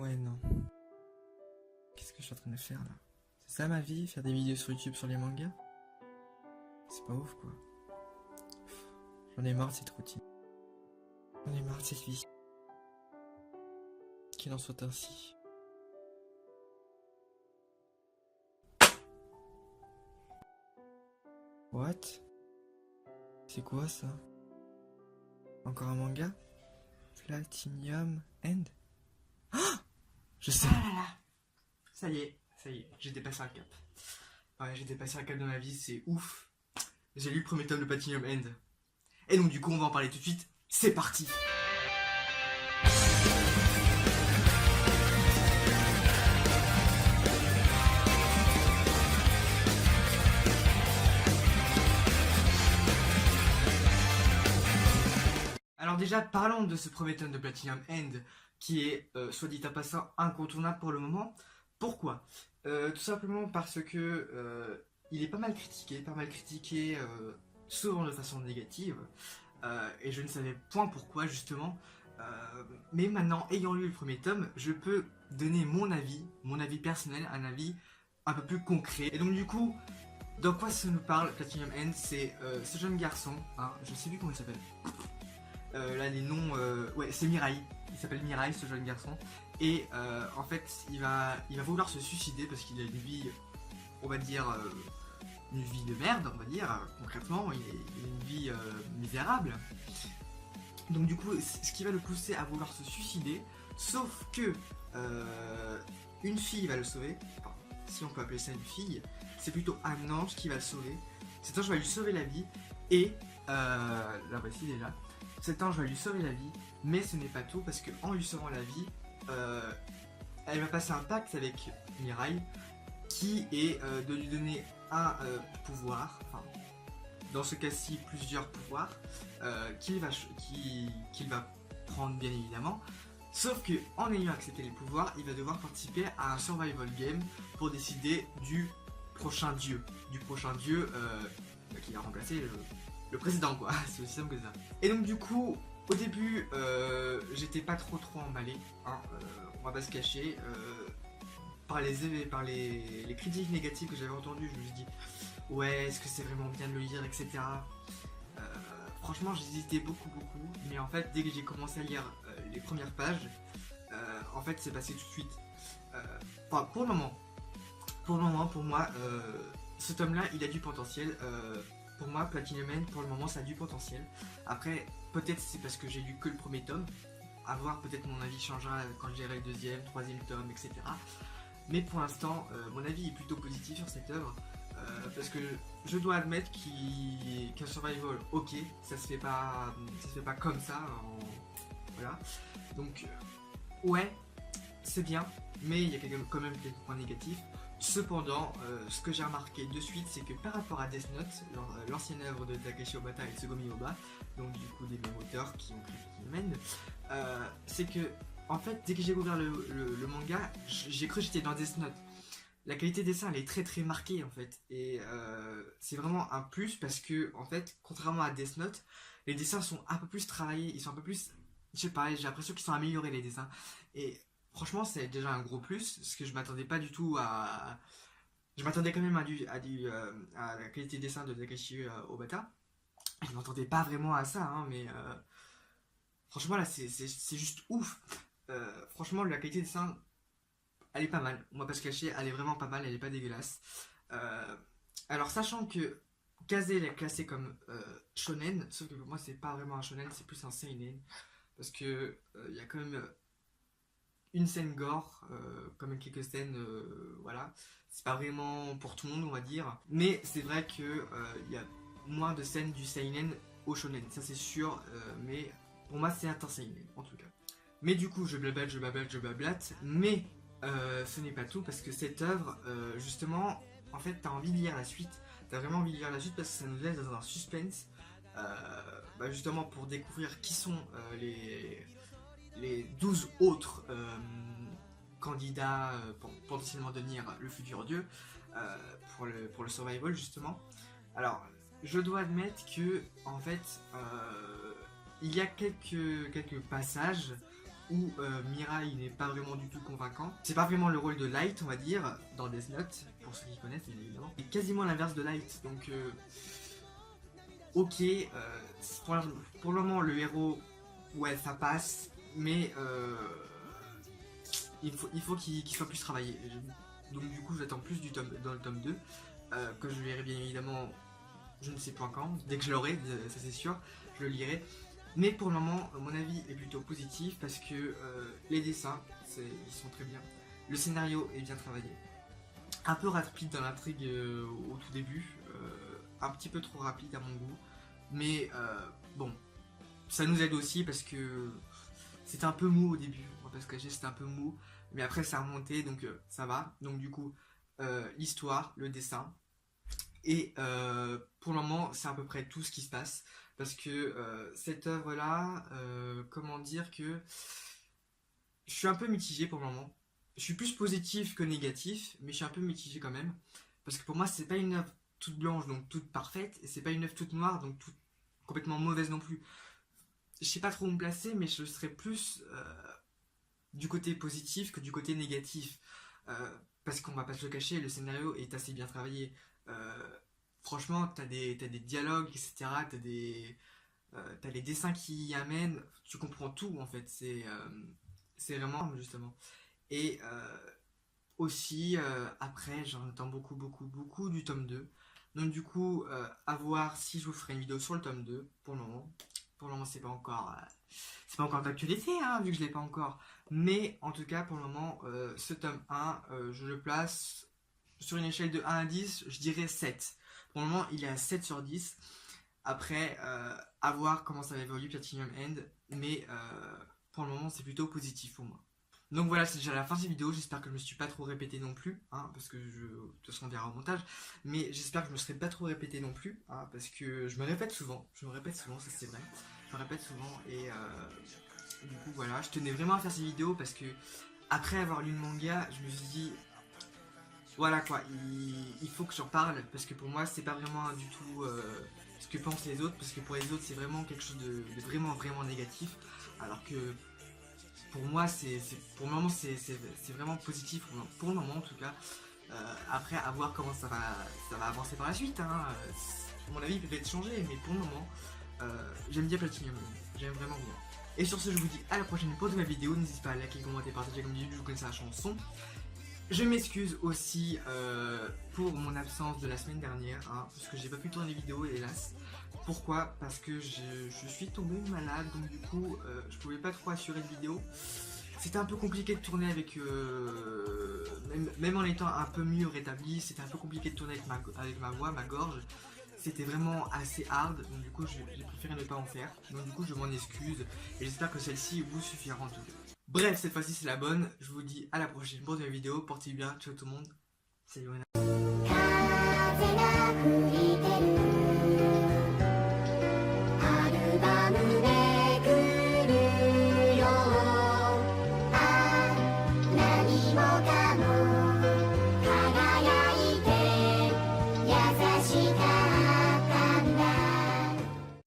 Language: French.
Ouais, non. Qu'est-ce que je suis en train de faire là? C'est ça ma vie? Faire des vidéos sur YouTube sur les mangas? C'est pas ouf quoi. J'en ai marre de cette routine. J'en ai marre de cette vie. Qu'il en soit ainsi. What? C'est quoi ça? Encore un manga? Platinum End? Je sais. Ah là là. Ça y est, j'ai dépassé un cap. Ouais, j'ai dépassé un cap dans ma vie, c'est ouf. J'ai lu le premier tome de Platinum End. Et donc du coup, on va en parler tout de suite. C'est parti. Alors déjà, parlons de ce premier tome de Platinum End, qui est, soit dit en passant, incontournable pour le moment. Pourquoi? Tout simplement parce que il est pas mal critiqué, souvent de façon négative, et je ne savais point pourquoi justement. Mais maintenant, ayant lu le premier tome, je peux donner mon avis personnel, un avis un peu plus concret. Et donc du coup, dans quoi ça nous parle Platinum End? C'est ce jeune garçon, hein, je sais plus comment il s'appelle. Là les noms, ouais c'est Mirai, il s'appelle Mirai ce jeune garçon, et en fait il va vouloir se suicider parce qu'il a une vie, on va dire, une vie de merde, on va dire, concrètement, il a une vie misérable. Donc du coup, ce qui va le pousser à vouloir se suicider, sauf que une fille va le sauver, enfin, si on peut appeler ça une fille, c'est plutôt un ange qui va le sauver. Cet ange va lui sauver la vie, et la voici déjà. Cet ange va lui sauver la vie, mais ce n'est pas tout, parce qu'en lui sauvant la vie, elle va passer un pacte avec Mirai, qui est de lui donner un pouvoir, enfin, dans ce cas-ci plusieurs pouvoirs, qu'il va prendre bien évidemment, sauf que en ayant accepté les pouvoirs, il va devoir participer à un survival game pour décider du prochain dieu, qui va remplacer le précédent quoi, c'est aussi simple que ça. Et donc du coup, au début, j'étais pas trop emballé, hein, on va pas se cacher, par les critiques négatives que j'avais entendues, je me suis dit, ouais, est-ce que c'est vraiment bien de le lire, etc. Franchement, j'hésitais beaucoup, mais en fait, dès que j'ai commencé à lire les premières pages, en fait, c'est passé tout de suite. Enfin, pour le moment, pour moi, ce tome-là, il a du potentiel. Pour moi, Platinum End, pour le moment, ça a du potentiel. Après, peut-être c'est parce que j'ai lu que le premier tome. À voir, peut-être mon avis changera quand je lirai le deuxième, troisième tome, etc. Mais pour l'instant, mon avis est plutôt positif sur cette œuvre. Parce que je dois admettre qu'un survival, ok, ça se fait pas comme ça. Voilà. Donc, ouais, c'est bien, mais il y a quand même quelques points négatifs. Cependant, ce que j'ai remarqué de suite, c'est que par rapport à Death Note, l'ancienne œuvre de Takeshi Obata et Tsugomi Oba, donc du coup des mêmes auteurs qui ont créé Platinum End, c'est que, en fait, dès que j'ai ouvert le manga, j'ai cru que j'étais dans Death Note. La qualité des dessins, elle est très marquée en fait, et c'est vraiment un plus parce que, en fait, contrairement à Death Note, les dessins sont un peu plus travaillés, ils sont un peu plus, je sais pas, j'ai l'impression qu'ils sont améliorés les dessins, et franchement, c'est déjà un gros plus, parce que je m'attendais pas du tout à... Je m'attendais quand même à la qualité de dessin de Takeshi Obata. Je m'attendais pas vraiment à ça, hein, mais franchement, là, c'est juste ouf. Franchement, la qualité de dessin, elle est pas mal. On va pas se cacher, elle est vraiment pas mal, elle est pas dégueulasse. Alors, sachant que Kaze est classé comme shonen, sauf que pour moi, c'est pas vraiment un shonen, c'est plus un seinen. Parce que il y a quand même... une scène gore, comme quelques scènes, voilà. C'est pas vraiment pour tout le monde, on va dire. Mais c'est vrai que y a moins de scènes du seinen au shonen, ça c'est sûr. Mais pour moi, c'est un seinen, en tout cas. Mais du coup, je blablate. Mais ce n'est pas tout, parce que cette œuvre, justement, en fait, t'as envie de lire la suite. T'as vraiment envie de lire la suite parce que ça nous laisse dans un suspense. Justement, pour découvrir qui sont les 12 autres candidats pour potentiellement devenir le futur dieu pour le survival justement. Alors je dois admettre que en fait il y a quelques passages où Mirai n'est pas vraiment du tout convaincant. C'est pas vraiment le rôle de Light, on va dire, dans Death Note, pour ceux qui connaissent évidemment. Et quasiment l'inverse de Light, donc ok, pour le moment le héros, ouais ça passe, mais il faut qu'il soit plus travaillé. Donc du coup j'attends plus dans le tome 2, que je verrai bien évidemment, je ne sais pas quand, dès que je l'aurai, ça c'est sûr, je le lirai. Mais pour le moment, mon avis est plutôt positif parce que les dessins, ils sont très bien. Le scénario est bien travaillé. Un peu rapide dans l'intrigue au tout début, un petit peu trop rapide à mon goût. Mais bon, ça nous aide aussi parce que c'était un peu mou au début. On va pas se cacher, c'était un peu mou. Mais après ça a remonté, donc ça va. Donc du coup, l'histoire, le dessin. Et pour le moment, c'est à peu près tout ce qui se passe. Parce que cette œuvre-là, comment dire que je suis un peu mitigé pour le moment. Je suis plus positif que négatif, mais je suis un peu mitigé quand même. Parce que pour moi, c'est pas une œuvre toute blanche, donc toute parfaite, et c'est pas une œuvre toute noire, donc toute complètement mauvaise non plus. Je sais pas trop où me placer, mais je serais plus du côté positif que du côté négatif. Parce qu'on va pas se le cacher, le scénario est assez bien travaillé. Franchement, t'as des dialogues, etc. T'as les dessins qui y amènent, tu comprends tout en fait. C'est vraiment justement. Et aussi, après, j'en attends beaucoup du tome 2. Donc du coup, à voir si je vous ferai une vidéo sur le tome 2 pour le moment. Pour le moment, c'est pas encore d'actualité, hein, vu que je l'ai pas encore. Mais en tout cas, pour le moment, ce tome 1, je le place sur une échelle de 1 à 10, je dirais 7. Pour le moment, il est à 7 sur 10. Après, à voir comment ça va évoluer Platinum End. Mais pour le moment, c'est plutôt positif pour moi. Donc voilà, c'est déjà la fin de cette vidéo. J'espère que je me suis pas trop répété non plus, hein, parce que de toute façon on verra au montage. Mais j'espère que je me serai pas trop répété non plus, hein, parce que je me répète souvent. Ça c'est vrai. Je me répète souvent et du coup voilà, je tenais vraiment à faire cette vidéo parce que après avoir lu le manga, je me suis dit voilà quoi, il faut que j'en parle parce que pour moi c'est pas vraiment du tout ce que pensent les autres, parce que pour les autres c'est vraiment quelque chose de vraiment négatif, alors que pour moi pour le moment c'est vraiment positif pour le moment en tout cas. Après à voir comment ça va avancer par la suite, hein. Mon avis peut être changé, mais pour le moment j'aime bien Platinum, j'aime vraiment bien. Et sur ce, je vous dis à la prochaine pour de nouvelles vidéos. N'hésitez pas à liker, commenter, partager comme d'habitude, vous connaissez la chanson. Je m'excuse aussi pour mon absence de la semaine dernière, hein, parce que j'ai pas pu tourner les vidéos, hélas. Pourquoi? Parce que je suis tombé malade, donc du coup, je pouvais pas trop assurer de vidéo. C'était un peu compliqué de tourner avec... même en étant un peu mieux rétabli, c'était un peu compliqué de tourner avec ma voix, ma gorge. C'était vraiment assez hard, donc du coup j'ai préféré ne pas en faire. Donc du coup je m'en excuse et j'espère que celle-ci vous suffira en tout cas. Bref, cette fois-ci c'est la bonne. Je vous dis à la prochaine pour de nouvelles vidéos. Portez-vous bien, ciao tout le monde. Salut.